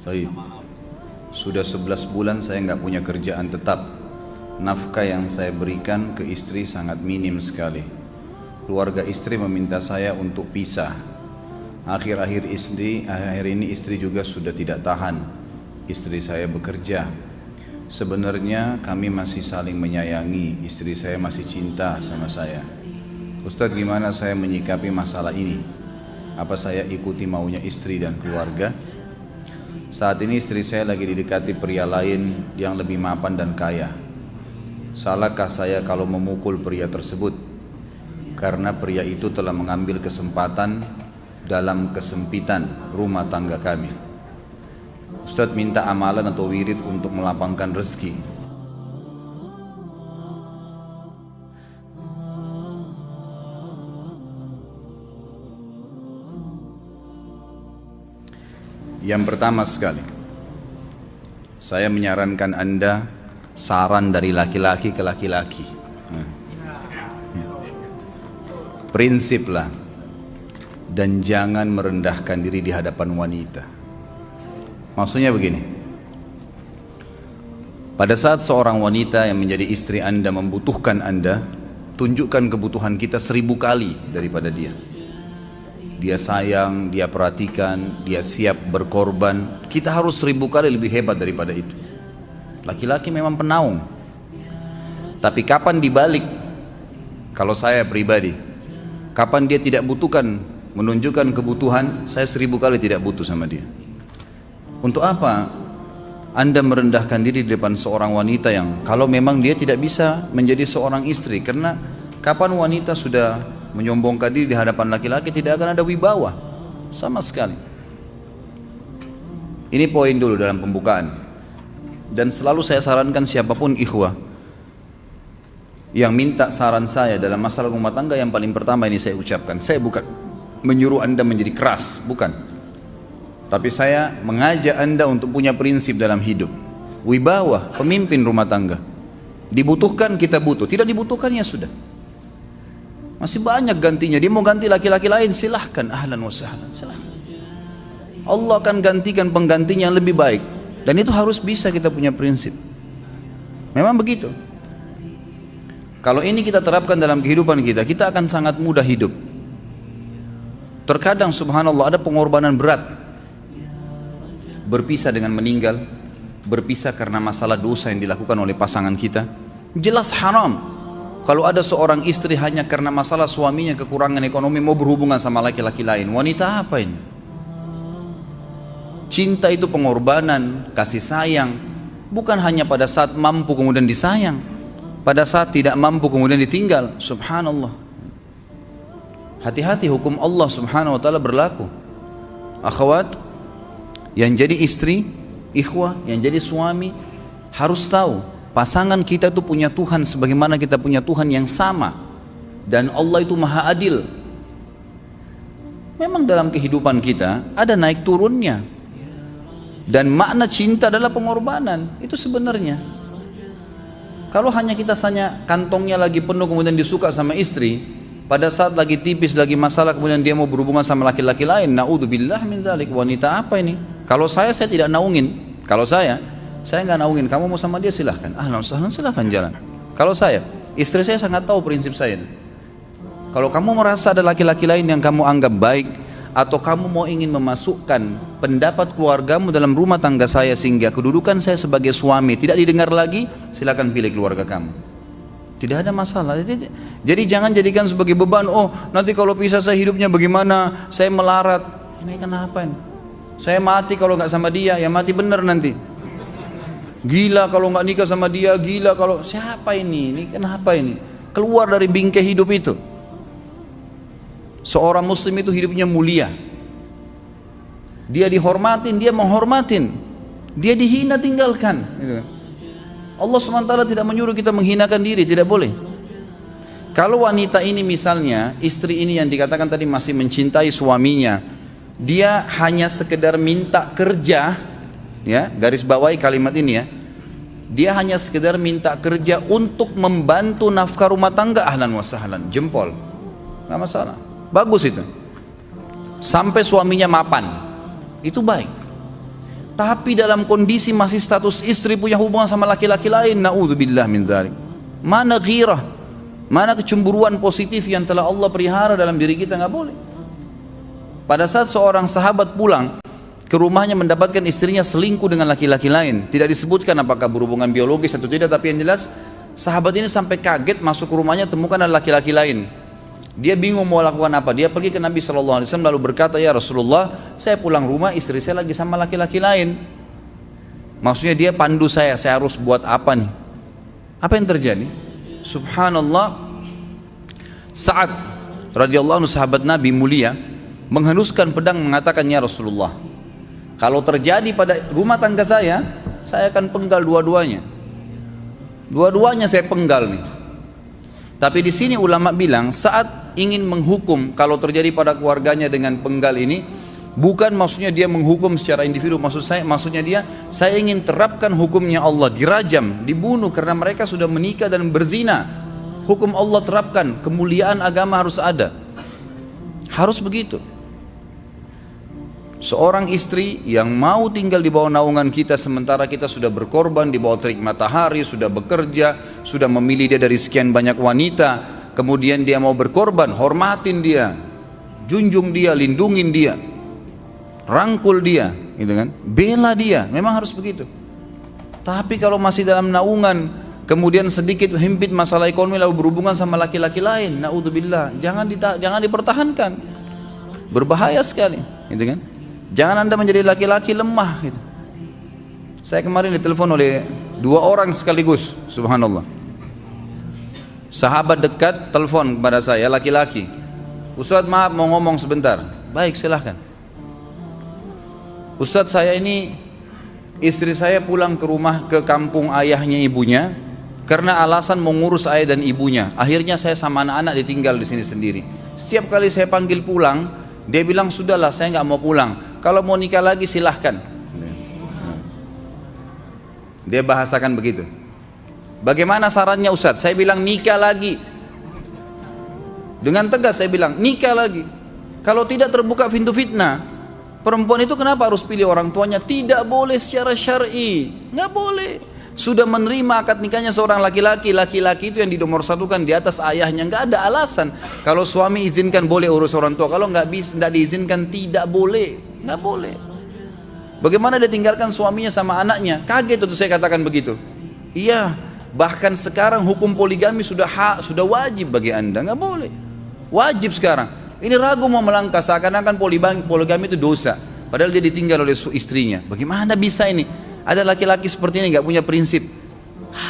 Baik. Sudah 11 bulan saya nggak punya kerjaan tetap. Nafkah yang saya berikan ke istri sangat minim sekali. Keluarga istri meminta saya untuk pisah. Akhir-akhir ini istri juga sudah tidak tahan. Istri saya bekerja. Sebenarnya kami masih saling menyayangi. Istri saya masih cinta sama saya. Ustadz, gimana saya menyikapi masalah ini? Apa saya ikuti maunya istri dan keluarga? Saat ini istri saya lagi didekati pria lain yang lebih mapan dan kaya. Salahkah saya kalau memukul pria tersebut? Karena pria itu telah mengambil kesempatan dalam kesempitan rumah tangga kami. Ustadz minta amalan atau wirid untuk melapangkan rezeki. Yang pertama sekali, saya menyarankan Anda saran dari laki-laki ke laki-laki. Prinsiplah dan jangan merendahkan diri di hadapan wanita. Maksudnya begini, pada saat seorang wanita yang menjadi istri Anda membutuhkan Anda, tunjukkan kebutuhan kita 1000 kali daripada dia. Dia sayang, dia perhatikan, dia siap berkorban. Kita harus 1000 kali lebih hebat daripada itu. Laki-laki memang penaung. Tapi kapan dibalik? Kalau saya pribadi, kapan dia tidak butuhkan, menunjukkan kebutuhan, saya 1000 kali tidak butuh sama dia. Untuk apa Anda merendahkan diri di depan seorang wanita yang kalau memang dia tidak bisa menjadi seorang istri? Karena kapan wanita sudah menyombongkan diri di hadapan laki-laki, tidak akan ada wibawa sama sekali. Ini poin dulu dalam pembukaan. Dan selalu saya sarankan siapapun ikhwah yang minta saran saya dalam masalah rumah tangga, yang paling pertama ini saya ucapkan, saya bukan menyuruh Anda menjadi keras, bukan. Tapi saya mengajak Anda untuk punya prinsip dalam hidup. Wibawa, pemimpin rumah tangga. Dibutuhkan kita butuh, tidak dibutuhkan ya sudah. Masih banyak gantinya. Dia mau ganti laki-laki lain, silahkan, ahlan wa sahlan, silahkan. Allah akan gantikan penggantinya yang lebih baik. Dan itu harus bisa kita punya prinsip. Memang begitu. Kalau ini kita terapkan dalam kehidupan kita, kita akan sangat mudah hidup. Terkadang subhanallah ada pengorbanan berat. Berpisah dengan meninggal, berpisah karena masalah dosa yang dilakukan oleh pasangan kita, jelas haram. Kalau ada seorang istri hanya karena masalah suaminya kekurangan ekonomi mau berhubungan sama laki-laki lain, wanita apa ini? Cinta itu pengorbanan, kasih sayang, bukan hanya pada saat mampu kemudian disayang, pada saat tidak mampu kemudian ditinggal. Subhanallah. Hati-hati, hukum Allah subhanahu wa ta'ala berlaku. Akhwat yang jadi istri, ikhwah yang jadi suami harus tahu pasangan kita itu punya Tuhan sebagaimana kita punya Tuhan yang sama. Dan Allah itu maha adil. Memang dalam kehidupan kita ada naik turunnya. Dan makna cinta adalah pengorbanan. Itu sebenarnya. Kalau hanya kita kantongnya lagi penuh kemudian disuka sama istri, pada saat lagi tipis, lagi masalah kemudian dia mau berhubungan sama laki-laki lain, na'udzubillah min dzalik. Wanita apa ini? Kalau saya tidak naungin. Kalau saya nggak naungin. Kamu mau sama dia silahkan, ahlan sahlan, silahkan jalan. Kalau saya, istri saya sangat tahu prinsip saya. Kalau kamu merasa ada laki-laki lain yang kamu anggap baik, atau kamu mau ingin memasukkan pendapat keluargamu dalam rumah tangga saya sehingga kedudukan saya sebagai suami tidak didengar lagi, silakan pilih keluarga kamu. Tidak ada masalah. Jadi jangan jadikan sebagai beban. Oh, nanti kalau pisah saya hidupnya bagaimana? Saya melarat. Ini kenapa ini? Saya mati kalau nggak sama dia, ya mati bener nanti. Gila kalau nggak nikah sama dia, gila kalau siapa ini? Ini kenapa ini? Keluar dari bingkai hidup itu. Seorang muslim itu hidupnya mulia. Dia dihormatin, dia menghormatin. Dia dihina, tinggalkan. Allah SWT tidak menyuruh kita menghinakan diri, tidak boleh. Kalau wanita ini misalnya, istri ini yang dikatakan tadi masih mencintai suaminya, dia hanya sekedar minta kerja, ya, garis bawahi kalimat ini ya. Dia hanya sekedar minta kerja untuk membantu nafkah rumah tangga, ahlan wa sahlan, jempol. Nggak masalah. Bagus itu. Sampai suaminya mapan. Itu baik. tapi dalam kondisi masih status istri punya hubungan sama laki-laki lain, naudzubillah min dzalik. Mana ghirah, mana kecemburuan positif yang telah Allah pelihara dalam diri kita? Nggak boleh. Pada saat seorang sahabat pulang ke rumahnya mendapatkan istrinya selingkuh dengan laki-laki lain, tidak disebutkan apakah berhubungan biologis atau tidak, tapi yang jelas sahabat ini sampai kaget, masuk ke rumahnya temukan ada laki-laki lain. Dia bingung mau lakukan apa. Dia pergi ke Nabi SAW lalu berkata, ya Rasulullah, saya pulang rumah istri saya lagi sama laki-laki lain. Maksudnya dia pandu saya harus buat apa nih? Apa yang terjadi? Subhanallah, Sa'ad radhiyallahu anhu sahabat Nabi mulia menghenuskan pedang mengatakan, ya Rasulullah, kalau terjadi pada rumah tangga saya akan penggal dua-duanya. Dua-duanya saya penggal nih. Tapi di sini ulama bilang saat ingin menghukum kalau terjadi pada keluarganya dengan penggal ini, bukan maksudnya dia menghukum secara individu, maksudnya saya ingin terapkan hukumnya Allah, dirajam, dibunuh karena mereka sudah menikah dan berzina. Hukum Allah terapkan, kemuliaan agama harus ada. Harus begitu. Seorang istri yang mau tinggal di bawah naungan kita sementara kita sudah berkorban di bawah terik matahari, sudah bekerja, sudah memilih dia dari sekian banyak wanita, kemudian dia mau berkorban, hormatin dia, junjung dia, lindungin dia, rangkul dia, gitu kan? Bela dia, memang harus begitu. Tapi kalau masih dalam naungan, kemudian sedikit himpit masalah ekonomi lalu berhubungan sama laki-laki lain, naudzubillah, jangan dipertahankan. Berbahaya sekali, gitu kan? Jangan Anda menjadi laki-laki lemah gitu. Saya kemarin ditelepon oleh 2 orang sekaligus, subhanallah. Sahabat dekat telepon kepada saya, laki-laki. Ustadz, maaf mau ngomong sebentar. Baik, silahkan. Ustadz, saya ini istri saya pulang ke rumah ke kampung ayahnya ibunya karena alasan mengurus ayah dan ibunya. Akhirnya saya sama anak-anak ditinggal di sini sendiri. Setiap kali saya panggil pulang, dia bilang sudahlah saya nggak mau pulang. Kalau mau nikah lagi silahkan. Dia bahasakan begitu. Bagaimana sarannya Ustadz? Saya bilang nikah lagi. Dengan tegas saya bilang nikah lagi. Kalau tidak terbuka pintu fitnah. Perempuan itu kenapa harus pilih orang tuanya? Tidak boleh secara syar'i. Nggak boleh. Sudah menerima akad nikahnya seorang laki-laki, laki-laki itu yang dinomorsatukan di atas ayahnya, nggak ada alasan. Kalau suami izinkan boleh urus orang tua, kalau nggak diizinkan tidak boleh, nggak boleh. Bagaimana dia tinggalkan suaminya sama anaknya? Kaget itu saya katakan begitu. Iya, bahkan sekarang hukum poligami sudah wajib bagi Anda, nggak boleh. Wajib sekarang. Ini ragu mau melangkah seakan-akan poligami itu dosa, padahal dia ditinggal oleh istrinya. Bagaimana bisa ini? Ada laki-laki seperti ini nggak punya prinsip,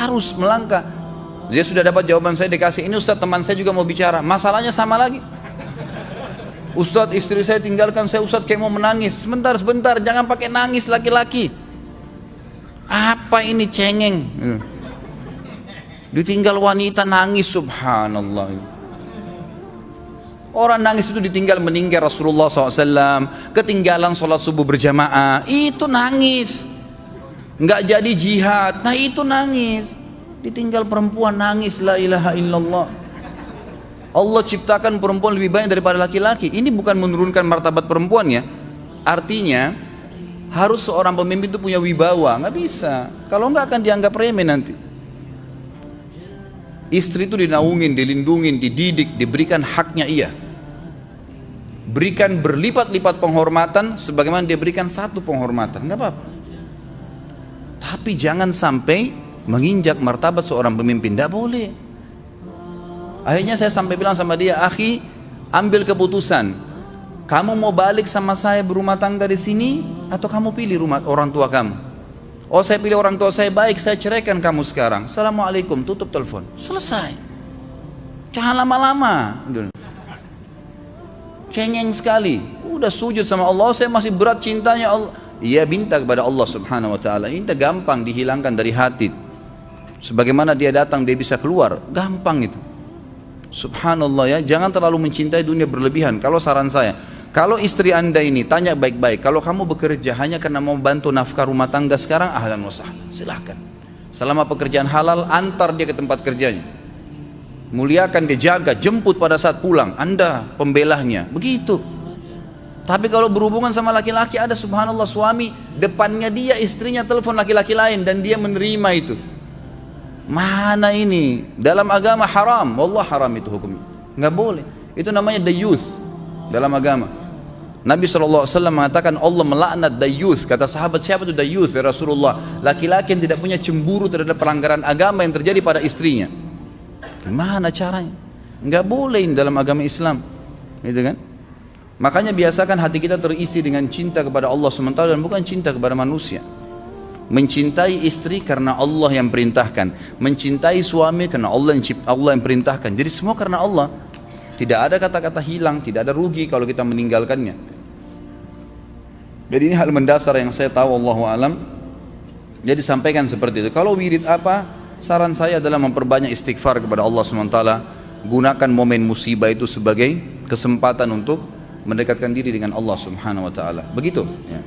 harus melangkah. Dia sudah dapat jawaban saya dikasih, ini Ustadz teman saya juga mau bicara, masalahnya sama lagi. Ustadz istri saya tinggalkan saya, Ustadz kayak mau menangis. Sebentar, jangan pakai nangis laki-laki. Apa ini cengeng? Ditinggal wanita nangis, subhanallah. Orang nangis itu ditinggal meninggal Rasulullah SAW, ketinggalan sholat subuh berjamaah, itu nangis. Nggak jadi jihad, nah itu nangis. Ditinggal perempuan nangis, la ilaha illallah. Allah ciptakan perempuan lebih banyak daripada laki-laki. Ini bukan menurunkan martabat perempuan ya. Artinya harus seorang pemimpin itu punya wibawa. Nggak bisa, kalau nggak akan dianggap remeh nanti. Istri itu dinaungin, dilindungin, dididik, diberikan haknya ia. Berikan berlipat-lipat penghormatan sebagaimana dia berikan satu penghormatan, nggak apa-apa. Tapi jangan sampai menginjak martabat seorang pemimpin, tidak boleh. Akhirnya saya sampai bilang sama dia, akhi, ambil keputusan. Kamu mau balik sama saya berumah tangga di sini, atau kamu pilih rumah orang tua kamu? Oh, saya pilih orang tua saya, baik, saya ceraikan kamu sekarang. Assalamualaikum, tutup telepon, selesai. Jangan lama-lama. Cengeng sekali. Udah sujud sama Allah, saya masih berat cintanya Allah. Ia minta kepada Allah subhanahu wa ta'ala, minta gampang dihilangkan dari hati. Sebagaimana dia datang dia bisa keluar, gampang itu. Subhanallah ya, jangan terlalu mencintai dunia berlebihan. Kalau saran saya, kalau istri Anda ini tanya baik-baik, kalau kamu bekerja hanya karena mau bantu nafkah rumah tangga sekarang, ahlan wa sahlan, silahkan. Selama pekerjaan halal, antar dia ke tempat kerjanya, muliakan dia, jaga, jemput pada saat pulang, Anda pembelahnya, begitu. Tapi kalau berhubungan sama laki-laki, ada subhanallah suami depannya dia istrinya telepon laki-laki lain dan dia menerima itu. Mana ini? Dalam agama haram, wallah haram itu hukumnya. Nggak boleh. Itu namanya dayuth dalam agama. Nabi SAW mengatakan Allah melaknat dayuth. Kata sahabat, siapa itu dayuth ya Rasulullah? Laki-laki yang tidak punya cemburu terhadap pelanggaran agama yang terjadi pada istrinya. Gimana caranya? Nggak boleh dalam agama Islam, gitu kan? Makanya biasakan hati kita terisi dengan cinta kepada Allah SWT dan bukan cinta kepada manusia. Mencintai istri karena Allah yang perintahkan, mencintai suami karena Allah yang perintahkan. Jadi semua karena Allah. Tidak ada kata-kata hilang, tidak ada rugi kalau kita meninggalkannya. Jadi ini hal mendasar yang saya tahu, Allahu alam. Jadi sampaikan seperti itu. Kalau wirid apa? Saran saya adalah memperbanyak istighfar kepada Allah SWT. Gunakan momen musibah itu sebagai kesempatan untuk mendekatkan diri dengan Allah Subhanahu wa taala. Begitu ya.